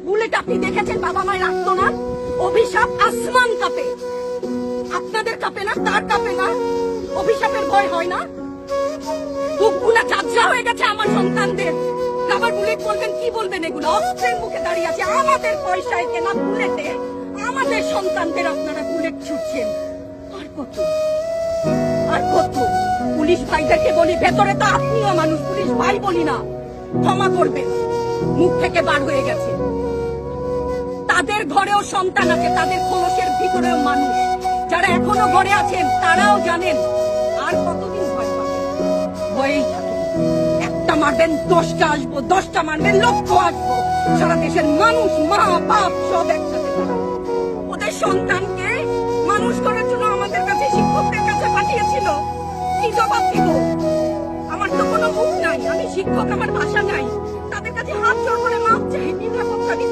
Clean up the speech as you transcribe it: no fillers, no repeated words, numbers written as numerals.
Bullet আপনি দেখেছেন বাবা মায়ের আত্মনাদ, অভিশাপ আসমান কাঁপে, আপনাদের কাঁপে না? তার কাঁপে না? অভিশাপের ভয় হয় না? বুকগুলা ঝাঁঝরা হয়ে গেছে আমার সন্তানদের। আবার বুলেট বলবেন, কি বলবেন? এগুলো অস্ত্রের মুখে দাঁড়িয়ে আছে, আমাদের পয়সায় কেনা বুলেটে আমাদের সন্তানদের আপনারা বুলেট ছুটছেন। আর কত আর কত? পুলিশ ভাইদেরকে বলি, ভেতরে তো আপনিও মানুষ, পুলিশ ভাই বলি না, ক্ষমা করবেন, মুখ থেকে বার হয়ে গেছে। তাদের ঘরেও সন্তান আছে, তাদের খোলসের ভিতরেও মানুষ। যারা এখনো ঘরে আছেন তারাও জানেন আর কতদিন ভয় পাবেন। ভয়েই থাকেন, একটা মারবেন 10টা আসবো, 10টা মারবেন লক্ষ আসবো। সারা দেশের মানুষ, মা বাপ সব একসাথে দাঁড়াবে। ওদের সন্তানকে মানুষ করার জন্য আমাদের কাছে, শিক্ষকদের কাছে পাঠিয়েছিল। কি জবাব দিব? আমার তো কোনো মুখ নাই, আমি শিক্ষক, আমার ভাষা নাই। তাদের কাছে হাত জোড় করে মাপ চাই, নিরাপত্তা দিতে।